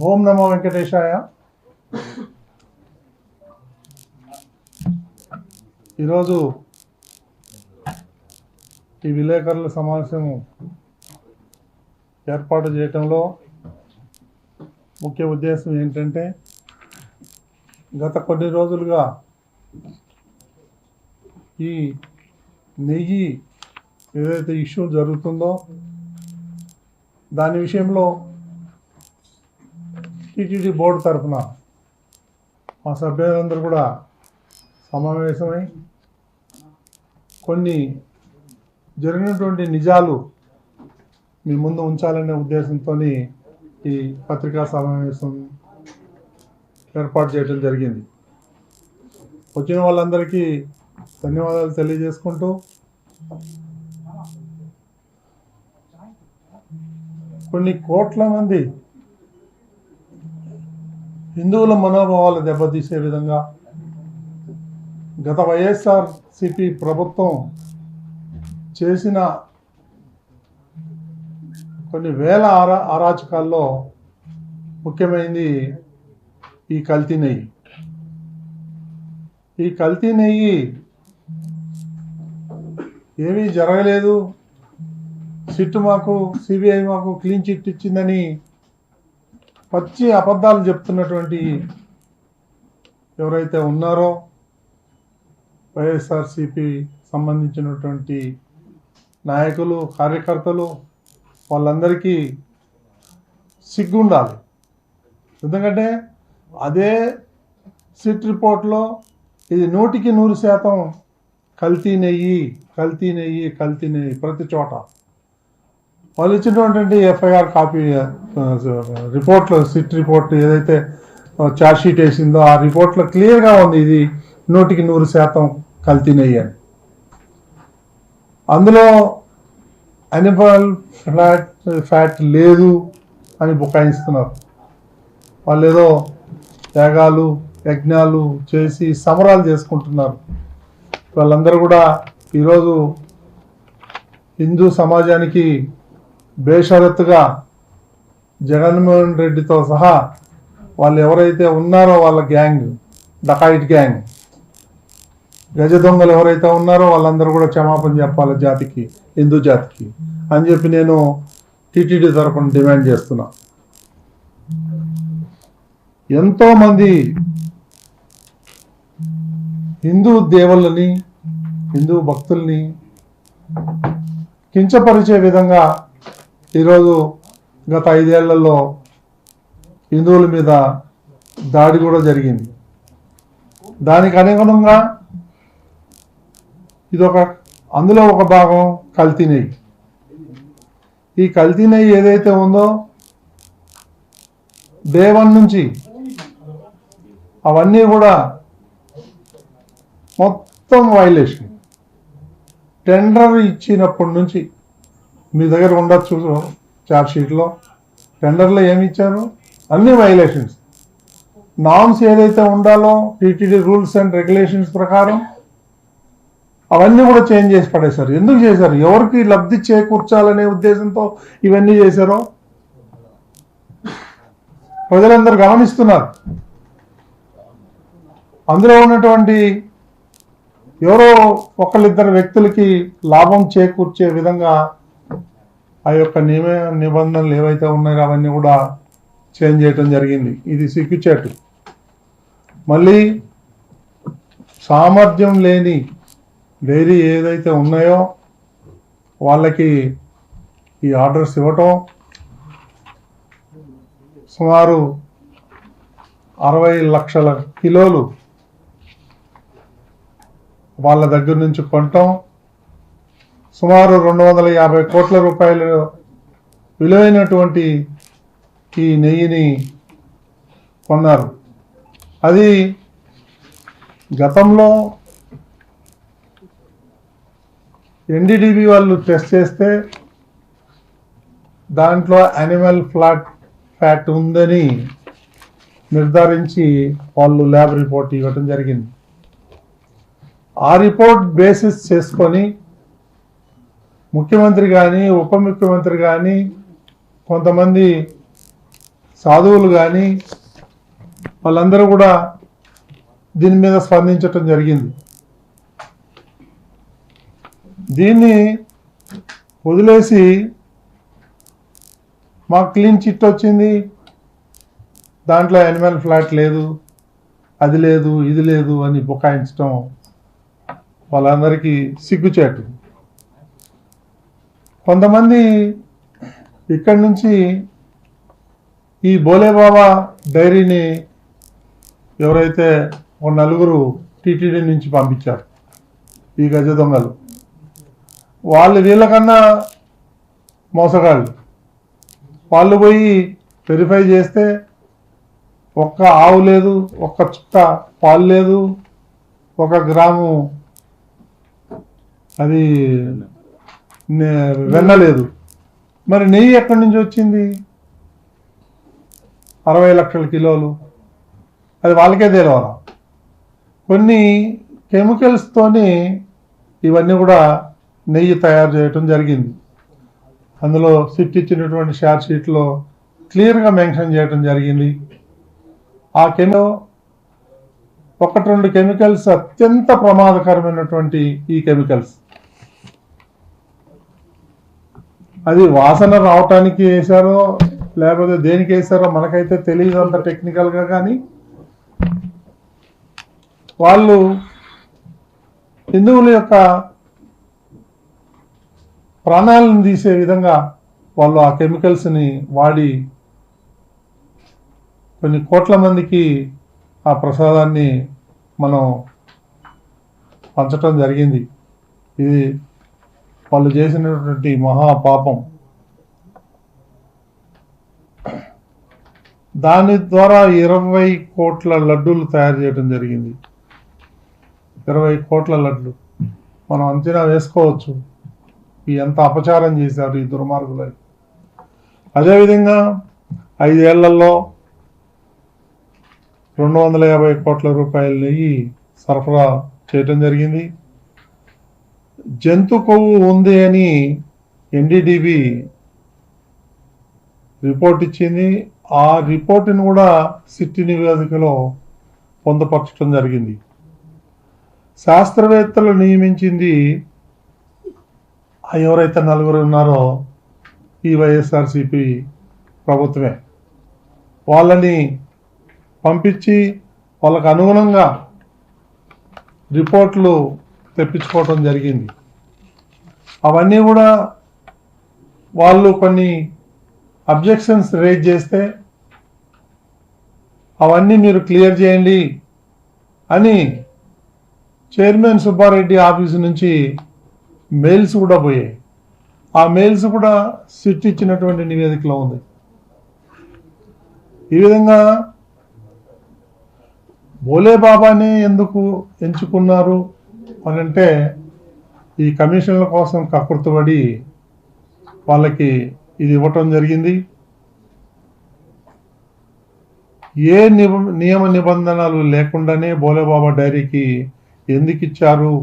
ఓం నమో వెంకటేశాయ. ఈరోజు ఈ విలేకరుల సమావేశం ఏర్పాటు చేయటంలో ముఖ్య ఉద్దేశం ఏంటంటే, గత కొన్ని రోజులుగా ఈ నెయ్యి ఏదైతే ఇష్యూ జరుగుతుందో దాని విషయంలో టీటీడీ బోర్డు తరఫున మా సభ్యులందరూ కూడా సమావేశమై కొన్ని జరిగినటువంటి నిజాలు మీ ముందు ఉంచాలనే ఉద్దేశంతో ఈ పత్రికా సమావేశం ఏర్పాటు చేయడం జరిగింది. వచ్చిన వాళ్ళందరికీ ధన్యవాదాలు తెలియజేసుకుంటూ, కొన్ని కోట్ల మంది హిందువుల మనోభావాలు దెబ్బతీసే విధంగా గత వైఎస్ఆర్సిపి ప్రభుత్వం చేసిన కొన్ని వేల అరాచకాల్లో ముఖ్యమైనది ఈ కల్తీ నెయ్యి. ఈ కల్తీ నెయ్యి ఏమీ జరగలేదు, సిట్ మాకు సిబిఐ మాకు క్లీన్ చిట్ ఇచ్చిందని పచ్చి అబద్ధాలు చెప్తున్నటువంటి ఎవరైతే ఉన్నారో వైఎస్ఆర్సిపి సంబంధించినటువంటి నాయకులు, కార్యకర్తలు, వాళ్ళందరికీ సిగ్గుండాలి. ఎందుకంటే అదే సిట్ రిపోర్ట్లో ఇది 100% కల్తీ నెయ్యి కల్తీ నెయ్యి కల్తీ నెయ్యి ప్రతి చోట. వాళ్ళు ఇచ్చినటువంటి ఎఫ్ఐఆర్ కాపీ రిపోర్ట్లో, సిట్ రిపోర్ట్ ఏదైతే ఛార్జ్షీట్ వేసిందో ఆ రిపోర్ట్లో క్లియర్గా ఉంది ఇది 100% కల్తీ నెయ్యి అని. అందులో అనిమల్ ఫ్యాట్ లేదు అని బుకాయిస్తున్నారు. వాళ్ళు ఏదో యాగాలు యజ్ఞాలు చేసి సమరాలు చేసుకుంటున్నారు. వాళ్ళందరూ కూడా ఈరోజు హిందూ సమాజానికి బేషరతుగా జగన్మోహన్ రెడ్డితో సహా వాళ్ళు ఎవరైతే ఉన్నారో వాళ్ళ గ్యాంగ్, డకాయిట్ గ్యాంగ్, గజ దొంగలు ఎవరైతే ఉన్నారో వాళ్ళందరూ కూడా క్షమాపణ చెప్పాలి జాతికి, హిందూ జాతికి అని చెప్పి నేను టీటీడీ తరఫున డిమాండ్ చేస్తున్నా. ఎంతోమంది హిందూ దేవుళ్ళని, హిందూ భక్తుల్ని కించపరిచే విధంగా ఈరోజు గత 5 ఏళ్లలో హిందువుల మీద దాడి కూడా జరిగింది. దానికి అనుగుణంగా అందులో ఒక భాగం కల్తీ నెయ్యి. ఈ కల్తీ నెయ్యి ఏదైతే ఉందో డే 1 నుంచి అవన్నీ కూడా మొత్తం వైలేషన్. టెండర్ ఇచ్చినప్పటి నుంచి మీ దగ్గర ఉండొచ్చు ఛార్జ్షీట్లో, టెండర్లో ఏమి ఇచ్చారు, అన్ని వైలేషన్స్. నామ్స్ ఏదైతే ఉండాలో టీటీడీ రూల్స్ అండ్ రెగ్యులేషన్స్ ప్రకారం అవన్నీ కూడా చేంజ్ చేసి పడేశారు. ఎందుకు చేశారు? ఎవరికి లబ్ధి చేకూర్చాలనే ఉద్దేశంతో ఇవన్నీ చేశారో ప్రజలందరూ గమనిస్తున్నారు. అందులో ఉన్నటువంటి ఎవరో ఒకళ్ళిద్దరు వ్యక్తులకి లాభం చేకూర్చే విధంగా ఆ యొక్క నిబంధనలు ఏవైతే ఉన్నాయో అవన్నీ కూడా చేంజ్ చేయడం జరిగింది. ఇది సిగ్గుచేటు. మళ్ళీ సామర్థ్యం లేని డైరీ ఏదైతే ఉన్నాయో వాళ్ళకి ఈ ఆర్డర్స్ ఇవ్వటం, సుమారు 60 లక్షల కిలోలు వాళ్ళ దగ్గర నుంచి కొనటం, సుమారు 250 కోట్ల రూపాయలు విలువైనటువంటి ఈ నెయ్యిని కొన్నారు. అది గతంలో ఎన్డీడీబీ వాళ్ళు టెస్ట్ చేస్తే దాంట్లో యానిమల్ ఫ్యాట్ ఉందని నిర్ధారించి వాళ్ళు ల్యాబ్ రిపోర్ట్ ఇవ్వటం జరిగింది. ఆ రిపోర్ట్ బేసిస్ చేసుకొని ముఖ్యమంత్రి కానీ ఉప ముఖ్యమంత్రి కానీ కొంతమంది సాధువులు కానీ వాళ్ళందరూ కూడా దీని మీద స్పందించటం జరిగింది. దీన్ని వదిలేసి మాకు క్లీన్ చిట్ వచ్చింది, దాంట్లో యానిమల్ ఫ్లాట్ లేదు, అది లేదు, ఇది లేదు అని బుకాయించడం వాళ్ళందరికీ సిగ్గుచేటు. కొంతమంది ఇక్కడి నుంచి ఈ బోలేబాబా డైరీని ఎవరైతే ఒక నలుగురు టీటీడీ నుంచి పంపించారు, ఈ గజ దొంగలు, వాళ్ళు వీళ్ళకన్నా మోసగాళ్ళు. వాళ్ళు పోయి వెరిఫై చేస్తే ఒక్క ఆవు లేదు, ఒక్క చుక్క పాలు లేదు, 1 గ్రాము అది వెన్న లేదు. మరి నెయ్యి ఎక్కడి నుంచి వచ్చింది? 60 లక్షల కిలోలు. అది వాళ్ళకే తెలియాలి. కొన్ని కెమికల్స్తోని ఇవన్నీ కూడా నెయ్యి తయారు చేయటం జరిగింది. అందులో సిట్ ఇచ్చినటువంటి షార్ట్ షీట్లో క్లియర్గా మెన్షన్ చేయటం జరిగింది. ఆ 1-2 కెమికల్స్ అత్యంత ప్రమాదకరమైనటువంటి ఈ కెమికల్స్. అది వాసన రావటానికి వేశారో లేకపోతే దేనికి వేశారో మనకైతే తెలియదు అంత టెక్నికల్గా. కానీ వాళ్ళు హిందువుల యొక్క ప్రాణాలను తీసే విధంగా వాళ్ళు ఆ కెమికల్స్ని వాడి కొన్ని కోట్ల మందికి ఆ ప్రసాదాన్ని మనం పంచటం జరిగింది. ఇది వాళ్ళు చేసినటువంటి మహాపాపం. దాని ద్వారా 20 కోట్ల లడ్డూలు తయారు చేయడం జరిగింది. 20 కోట్ల లడ్లు. మనం అంచనా వేసుకోవచ్చు ఎంత అపచారం చేశారు ఈ దుర్మార్గులు. అదేవిధంగా 5 ఏళ్లలో 250 కోట్ల రూపాయల నెయ్యి సరఫరా చేయటం జరిగింది. జంతు కొవ్వు ఉంది అని ఎన్డీడీబీ రిపోర్ట్ ఇచ్చింది. ఆ రిపోర్టును కూడా సిట్టి నివేదికలో పొందుపరచడం జరిగింది. శాస్త్రవేత్తలు నియమించింది ఎవరైతే 4 ఉన్నారో ఈ వైఎస్ఆర్సీపీ ప్రభుత్వమే. వాళ్ళని పంపించి వాళ్ళకు అనుగుణంగా రిపోర్ట్లు తెప్పించుకోవటం జరిగింది. అవన్నీ కూడా వాళ్ళు కొన్ని అబ్జెక్షన్స్ రేజ్ చేస్తే అవన్నీ మీరు క్లియర్ చేయండి అని చైర్మన్ సుబ్బారెడ్డి ఆఫీసు నుంచి మెయిల్స్ కూడా పోయాయి. ఆ మెయిల్స్ కూడా సిట్ ఇచ్చినటువంటి నివేదికలో ఉంది. ఈ విధంగా బోలేబాబానే ఎందుకు ఎంచుకున్నారు అనంటే ఈ కమిషన్ల కోసం కకృతపడి వాళ్ళకి ఇది ఇవ్వటం జరిగింది. ఏ నియమ నిబంధనలు లేకుండానే బోలేబాబా డైరీకి ఎందుకు ఇచ్చారు?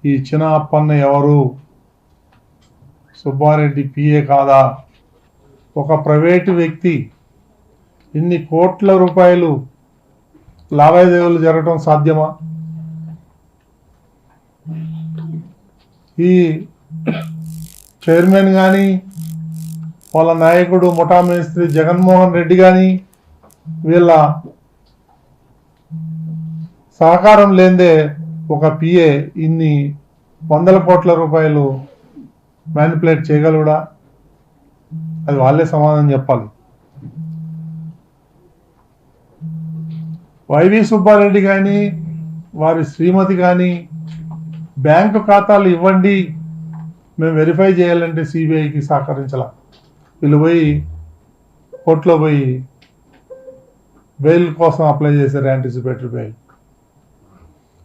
ఈ చిన్న అప్పన్న ఎవరు? సుబ్బారెడ్డి పిఏ కాదా? ఒక ప్రైవేటు వ్యక్తి ఇన్ని కోట్ల రూపాయలు లావాదేవీలు జరగడం సాధ్యమా? ఈ చైర్మన్ కానీ వాళ్ళ నాయకుడు ముఠా మేస్త్రి జగన్మోహన్ రెడ్డి కానీ వీళ్ళ సహకారం లేదే ఒక పిఏ ఇన్ని 100 కోట్ల రూపాయలు మ్యానిపులేట్ చేయగలడా? అది వాళ్ళే సమాధానం చెప్పాలి. వైవి సుబ్బారెడ్డి కానీ వారి శ్రీమతి కానీ బ్యాంకు ఖాతాలు ఇవ్వండి మేము వెరిఫై చేయాలంటే సిబిఐకి సహకరించాల. వీళ్ళు పోయి కోర్టులో పోయి బెయిల్ కోసం అప్లై చేశారు, యాంటిసిపేటరీ బెయిల్.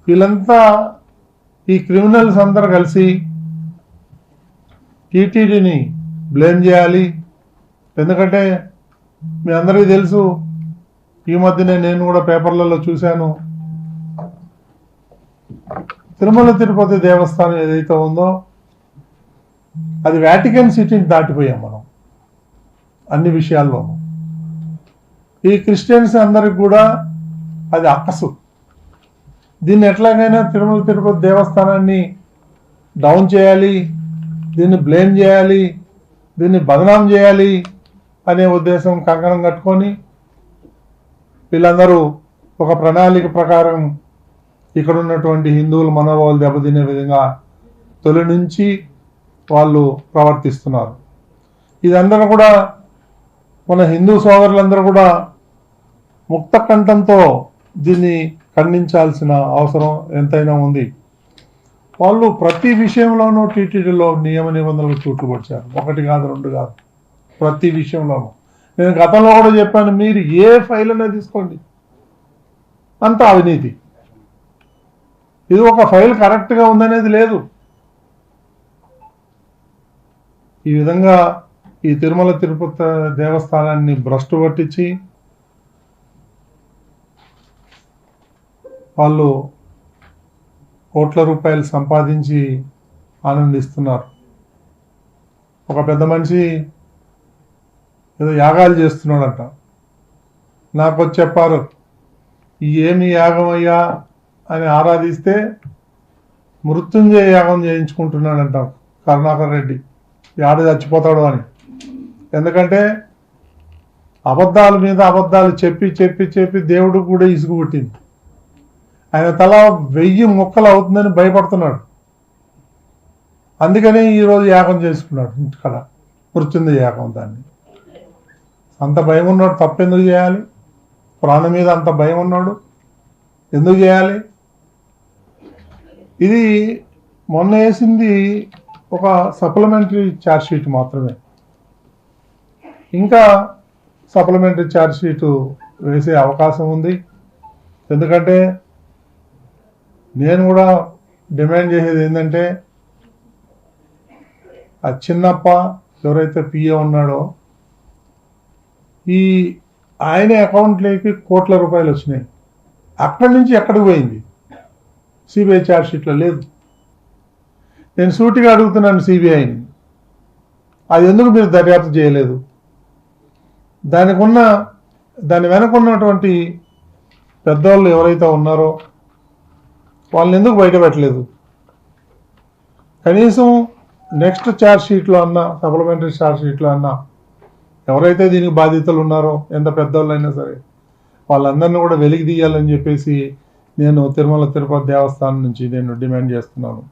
వీళ్ళంతా ఈ క్రిమినల్స్ అందరూ కలిసి టీటీడీని బ్లేమ్ చేయాలి. ఎందుకంటే మీ అందరికీ తెలుసు, ఈ మధ్యనే నేను కూడా పేపర్లలో చూశాను, తిరుమల తిరుపతి దేవస్థానం ఏదైతే ఉందో అది వాటికన్ సిటీని దాటిపోయాం మనం అన్ని విషయాల్లోనూ. ఈ క్రిస్టియన్స్ అందరికి కూడా అది అక్కసు. దీన్ని ఎట్లాగైనా తిరుమల తిరుపతి దేవస్థానాన్ని డౌన్ చేయాలి, దీన్ని బ్లేమ్ చేయాలి, దీన్ని బదనాం చేయాలి అనే ఉద్దేశం కంకణం కట్టుకొని వీళ్ళందరూ ఒక ప్రణాళిక ప్రకారం ఇక్కడ ఉన్నటువంటి హిందువుల మనోభావాలు దెబ్బతినే విధంగా తొలి నుంచి వాళ్ళు ప్రవర్తిస్తున్నారు. ఇదందరూ కూడా మన హిందూ సోదరులందరూ కూడా ముక్త కంఠంతో దీన్ని ఖండించాల్సిన అవసరం ఎంతైనా ఉంది. వాళ్ళు ప్రతి విషయంలోనూ టీటీడీలో నియమ నిబంధనలు చూట్లు పొడిచారు. ఒకటి కాదు, రెండు కాదు, ప్రతి విషయంలోనూ. నేను గతంలో కూడా చెప్పాను, మీరు ఏ ఫైల్ అనేది తీసుకోండి, అంత అవినీతి. ఇది ఒక ఫైల్ కరెక్ట్గా ఉందనేది లేదు. ఈ విధంగా ఈ తిరుమల తిరుపతి దేవస్థానాన్ని భ్రష్టు పట్టించి వాళ్ళు కోట్ల రూపాయలు సంపాదించి ఆనందిస్తున్నారు. ఒక పెద్ద మనిషి ఏదో యాగాలు చేస్తున్నాడంట. నాకు వచ్చి చెప్పారు, ఏమి యాగం అయ్యా అని ఆరాధిస్తే మృత్యుంజయ యాగం చేయించుకుంటున్నాడంట కరుణాకర్ రెడ్డి. యాడ చచ్చిపోతాడు అని. ఎందుకంటే అబద్ధాల మీద అబద్ధాలు చెప్పి చెప్పి చెప్పి దేవుడు కూడా ఇసుగు పుట్టింది. ఆయన తల 1000 ముక్కలు అవుతుందని భయపడుతున్నాడు. అందుకనే ఈరోజు యాగం చేసుకున్నాడు ఇంటికాడ, మృత్యుంజయ యాగం. దాన్ని అంత భయం ఉన్నాడు, తప్పెందుకు చేయాలి? ప్రాణం మీద అంత భయం ఉన్నాడు, ఎందుకు చేయాలి? ఇది మొన్న వేసింది ఒక సప్లిమెంటరీ ఛార్జ్ షీట్ మాత్రమే. ఇంకా సప్లిమెంటరీ ఛార్జ్ షీటు వేసే అవకాశం ఉంది. ఎందుకంటే నేను కూడా డిమాండ్ చేసేది ఏంటంటే, ఆ చిన్నప్ప ఎవరైతే పిఏ ఉన్నాడో ఈ ఆయన అకౌంట్లోకి కోట్ల రూపాయలు వచ్చినాయి. అక్కడి నుంచి ఎక్కడికి పోయింది? సిబిఐ ఛార్జ్ షీట్లో లేదు. నేను సూటిగా అడుగుతున్నాను సిబిఐని, అది ఎందుకు మీరు దర్యాప్తు చేయలేదు? దాని వెనకున్నటువంటి పెద్దవాళ్ళు ఎవరైతే ఉన్నారో వాళ్ళని ఎందుకు బయటపెట్టలేదు? కనీసం నెక్స్ట్ ఛార్జ్ షీట్లో అన్నా, సప్లిమెంటరీ ఛార్జ్ షీట్లో అన్నా ఎవరైతే దీనికి బాధ్యతలు ఉన్నారో, ఎంత పెద్దవాళ్ళు అయినా సరే, వాళ్ళందరినీ కూడా వెలికి తీయాలని చెప్పేసి నేను తిరుమల తిరుపతి దేవస్థానం నుంచి నేను డిమాండ్ చేస్తున్నాను.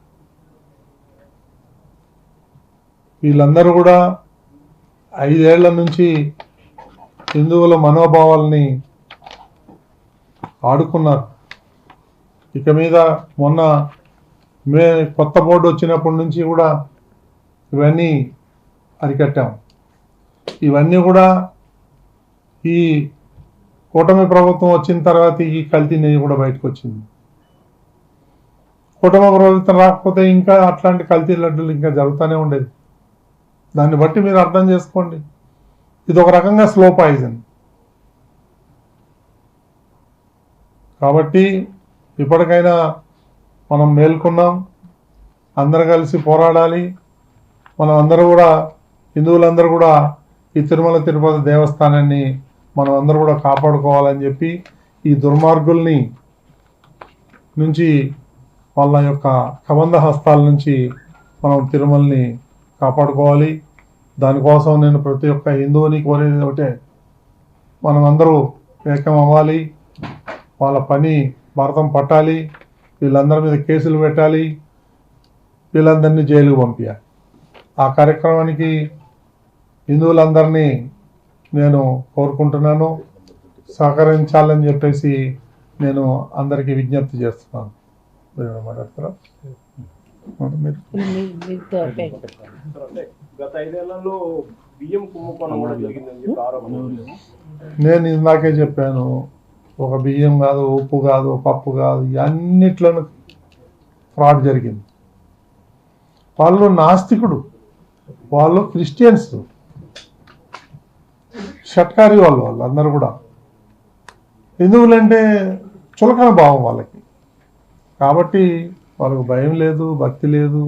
వీళ్ళందరూ కూడా 5 ఏళ్ల నుంచి హిందువుల మనోభావాల్ని ఆడుకున్నారు. ఇక మీద మొన్న కొత్త బోర్డు వచ్చినప్పటి నుంచి కూడా ఇవన్నీ అరికట్టాం. ఇవన్నీ కూడా ఈ కూటమి ప్రభుత్వం వచ్చిన తర్వాత ఈ కల్తీ నెయ్యి కూడా బయటకు వచ్చింది. కూటమి ప్రభుత్వం రాకపోతే ఇంకా అట్లాంటి కల్తీ లడ్డూలు ఇంకా జరుగుతూనే ఉండేది. దాన్ని బట్టి మీరు అర్థం చేసుకోండి, ఇది ఒక రకంగా స్లో పాయిజన్. కాబట్టి ఇప్పటికైనా మనం మేల్కొన్నాం, అందరూ కలిసి పోరాడాలి. మనం అందరూ కూడా, హిందువులందరూ కూడా ఈ తిరుమల తిరుపతి దేవస్థానాన్ని మనం అందరూ కూడా కాపాడుకోవాలని చెప్పి, ఈ దుర్మార్గుల్ని నుంచి, వాళ్ళ యొక్క కబంధ హస్తాల నుంచి మనం తిరుమలని కాపాడుకోవాలి. దానికోసం నేను ప్రతి ఒక్క హిందువుని కోరేది ఒకటే, మనం అందరూ ఏకం అవ్వాలి, వాళ్ళ పని భారతం పట్టాలి, వీళ్ళందరి మీద కేసులు పెట్టాలి, వీళ్ళందరినీ జైలుకు పంపించాలి. ఆ కార్యక్రమానికి హిందువులందరినీ నేను కోరుకుంటున్నాను, సహకరించాలని చెప్పేసి నేను అందరికీ విజ్ఞప్తి చేస్తున్నాను. మాట్లాడతారా? నేను ఇందాకే చెప్పాను, ఒక బియ్యం కాదు, ఉప్పు కాదు, పప్పు కాదు, అన్నిట్లోనూ ఫ్రాడ్ జరిగింది. వాళ్ళు నాస్తికుడు, వాళ్ళు క్రిస్టియన్స్, షట్కారి వాళ్ళు అందరూ కూడా. హిందువులంటే చులకన భావం వాళ్ళకి. కాబట్టి వాళ్ళకు భయం లేదు, భక్తి లేదు.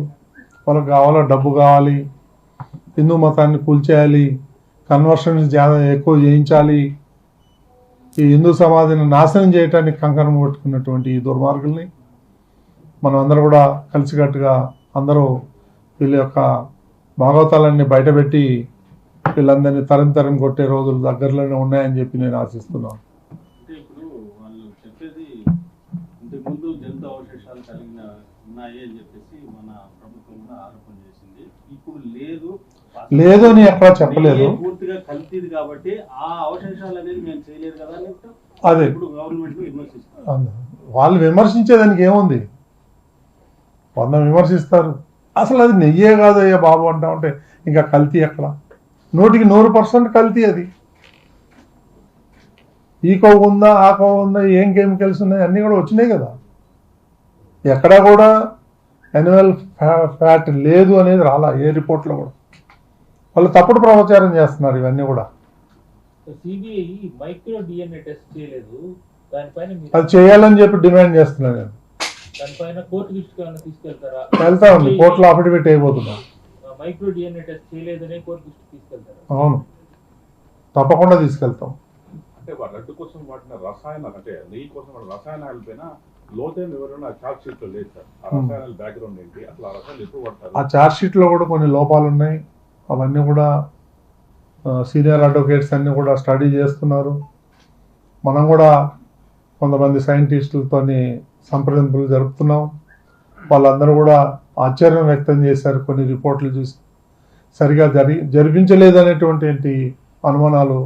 వాళ్ళకి కావాలా, డబ్బు కావాలి, హిందూ మతాన్ని కూల్చేయాలి, కన్వర్షన్స్ ఎక్కువ చేయించాలి, ఈ హిందూ సమాధిని నాశనం చేయడానికి కంకణం కొట్టుకున్నటువంటి ఈ దుర్మార్గుల్ని మనం అందరూ కూడా కలిసికట్టుగా అందరూ వీళ్ళ యొక్క భాగవతాలన్నీ బయటపెట్టి వీళ్ళందరినీ తరం కొట్టే రోజులు దగ్గరలోనే ఉన్నాయని చెప్పి నేను ఆశిస్తున్నాను. అంటే ఇప్పుడు వాళ్ళు చెప్పేది ఇంతకుముందు జంతు అవశేషాలు ఉన్నాయి అని చెప్పేసి మన ప్రభుత్వం కూడా ఆరోపణ చేసింది. ఇప్పుడు లేదు అని ఎక్కడా చెప్పలేదు. పూర్తిగా కల్తీది కాబట్టి ఆ అవశేషాలు అనేది మేము చేయలేదు కదా అని అదే ఇప్పుడు గవర్నమెంట్ విమర్శిస్తారు. వాళ్ళు విమర్శించేదానికి ఏముంది, 100 విమర్శిస్తారు. అసలు అది నెయ్యే కాదయ్యా బాబు అంటా ఉంటే ఇంకా కల్తీ ఎక్కడ? 100% కల్తీ. అది ఈ కొవ్వు ఉందా, ఆ కొవ్వు ఉందా, ఏం కెమికల్స్ ఉన్నాయి అన్నీ కూడా వచ్చినాయి కదా. ఎక్కడా కూడా యానిమల్ ఫ్యాట్ లేదు అనేది రాలా ఏ రిపోర్ట్లో కూడా. వాళ్ళు తప్పుడు ప్రచారం చేస్తున్నారు ఇవన్నీ కూడా. సిబిఐ మైక్రో డిఎన్ఏ టెస్ట్ చేయలేదు, దానిపైన అది చేయాలని చెప్పి డిమాండ్ చేస్తున్నాను నేను. దానిపైన కోర్టు దృష్టికి తీసుకెళ్తారా? వెళ్తా ఉంది, కోర్టులో అఫిడవిట్ అయిపోతున్నా. మైక్రో డిఎన్ఏ టెస్ట్ చేయలేదని కోర్టు దృష్టికి తీసుకెళ్తారా? అవును, తప్పకుండా తీసుకెళ్తాం. అంటే వాళ్ళ లడ్డు కోసం వాటిన రసాయనాలు, అంటే నెయ్యి కోసం వాడిన రసాయనాల పైన లోతైన వివరణ ఛార్జ్ షీట్ లో లేదు సార్. ఆ రసాయనాల బ్యాక్గ్రౌండ్ ఏంటి, అసలు ఆ రసాయనాలు ఎప్పుడు వాడతారు? ఆ ఛార్జ్ షీట్ లో కూడా కొన్ని లోపాలు ఉన్నాయి. అవన్నీ కూడా సీనియర్ అడ్వకేట్స్ అన్నీ కూడా స్టడీ చేస్తున్నారు. మనం కూడా కొంతమంది సైంటిస్టులతోని సంప్రదింపులు జరుపుతున్నాం. వాళ్ళందరూ కూడా ఆశ్చర్యం వ్యక్తం చేశారు కొన్ని రిపోర్ట్లు చూసి. సరిగా జరిపించలేదనేటువంటి అనుమానాలు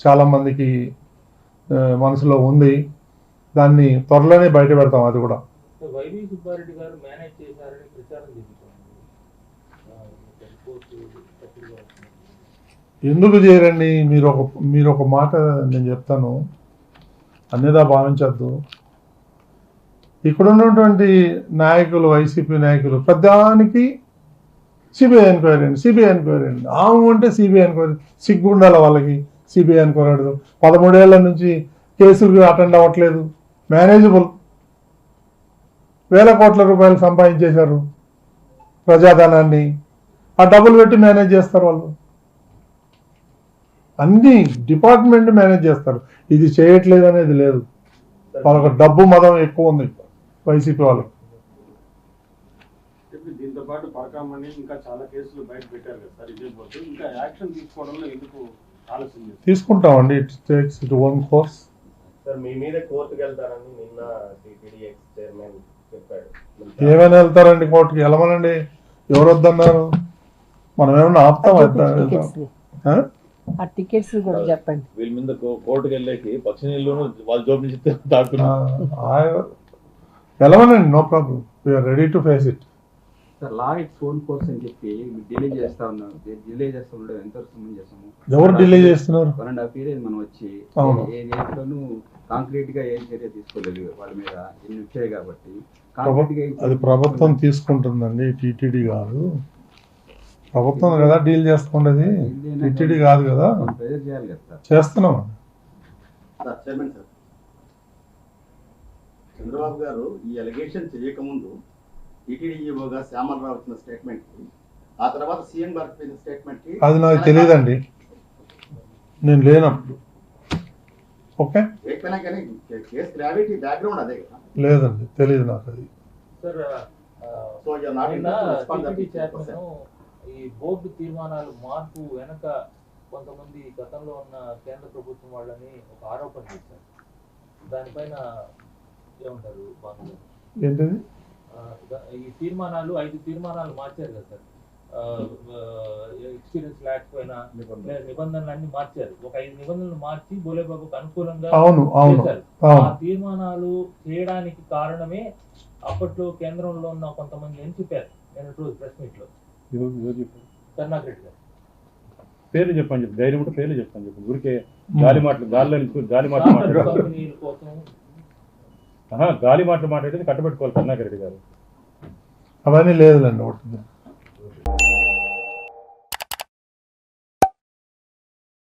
చాలామందికి మనసులో ఉంది. దాన్ని త్వరలోనే బయట పెడతాం. అది కూడా వైవి సుబ్బారెడ్డి గారు మేనేజ్ చేశారని ప్రచారం జరుగుతుంది. ఎందుకు చేయరండి? మీరు ఒక మాట నేను చెప్తాను, అన్నిదా భావించద్దు. ఇక్కడ ఉన్నటువంటి నాయకులు, వైసీపీ నాయకులు ప్రధానికి సిబిఐ ఎంక్వైరీ అండి, సిబిఐ ఎంక్వైరీ అండి. ఆమె అంటే సిబిఐ ఎంక్వైరీ. సిగ్గుండాలి వాళ్ళకి. CBI enquiry అడదు. 13 ఏళ్ల నుంచి కేసులు అటెండ్ అవ్వట్లేదు. మేనేజబుల్. వేల కోట్ల రూపాయలు సంపాదించేశారు ప్రజాధనాన్ని. ఆ డబ్బులు పెట్టి మేనేజ్ చేస్తారు వాళ్ళు. అన్ని డిపార్ట్మెంట్ మేనేజ్ చేస్తారు. ఇది చేయట్లేదు అనేది లేదు. వాళ్ళకి డబ్బు మదం ఎక్కువ ఉంది వైసీపీ వాళ్ళకి. దీంతో పాటు పరకామణి ఇంకా చాలా కేసులు బయట పెట్టారు కదా సార్. ఇదే పోతే ఇంకా యాక్షన్ తీసుకోవడంలో ఎందుకు ఆలస్యం తీసుకుంటామండి. It takes its own course. Sir మీ మీద కోర్టుకు వెళ్తారని నిన్న టీటీడీ ఎక్స్ చైర్మన్ చెప్పాడు. ఏమైనా వెళ్తారండి కోర్టుకి? వెళ్ళమనండి. ఎవరు వద్దన్నారు? మనం ఏమన్నా ఆపుతాం? ఆ టికెట్స్ కూడా చెప్పండి. వీళ్ళ మీద కోర్టుకు వెళ్ళేకి పచ్చి నీళ్ళు వాళ్ళ జోబు నుంచి తాకుతున్నారు. వెళ్ళమనండి, no problem. We're ready to face it. Sir law it's own course అని చెప్పి డిలే చేస్తా ఉన్నారు. డిలే చేస్తూ ఉండడం ఎంతవరకు సంబంధించేస్తాము? ఎవరు డిలే చేస్తున్నారు? 1.5 years మనం వచ్చి ఏ దేంట్లోనూ కాంక్రీట్ గా ఏం చర్య తీసుకోలేదు వాళ్ళ మీద. ఎన్ని వచ్చాయి కాబట్టి అది ప్రభుత్వం తీసుకుంటుందండి, టీటీడీ కాదు. ప్రభుత్వం కదా డీల్ చేసుకుంటది, టీటీడీ కాదు కదా. ప్రెజర్ చేయాలి కదా సార్. చేస్తున్నాం. చైర్మన్ సార్, చంద్రబాబు గారు ఈ అలిగేషన్ చేయకముందు టీటీడీఈఓగా శ్యామలరావు ఇచ్చిన స్టేట్మెంట్ కి, ఆ తర్వాత సీఎం గారు ఇచ్చిన స్టేట్మెంట్ కి అది నాకు తెలియదండి, నేను లేనప్పుడు. ఓకే, లేకపోయినా కానీ కేసు గ్రావిటీ బ్యాక్గ్రౌండ్ అదే కదా. లేదండి, తెలియదు నాకు అది. సార్ సో యూఆర్ నాట్ నిన్న రెస్పాండ్ టీటీడీ చైర్మన్ ఈ బోర్డు తీర్మానాలు మార్పు వెనక కొంతమంది గతంలో ఉన్న కేంద్ర ప్రభుత్వం వాళ్ళని ఒక ఆరోపణ చేశారు. దానిపైన ఏమంటారు బాగా? ఏంటిది? ఈ తీర్మానాలు 5 తీర్మానాలు మార్చారు కదా సార్. ఎక్స్పీరియన్స్ లేకపోయినా నిబంధనలు అన్ని మార్చారు. ఒక 5 నిబంధనలు మార్చి బోలేబాబుకు అనుకూలంగా చేశారు. ఆ తీర్మానాలు చేయడానికి కారణమే అప్పట్లో కేంద్రంలో ఉన్న కొంతమంది అని చెప్పారు నేను రోజు ప్రెస్ మీట్ లో. కరుణాకర్ రెడ్డి గారు పేర్లు చెప్పని చెప్పి ధైర్యం ఉంటే పేర్లు చెప్తాను చెప్పి ఊరికే గాలి మాటలు గాలి మాటలు మాట్లాడేది కట్టబెట్టుకోవాలి కరుణాకర్ రెడ్డి గారు. అవన్నీ లేదులేండి. ఒకటి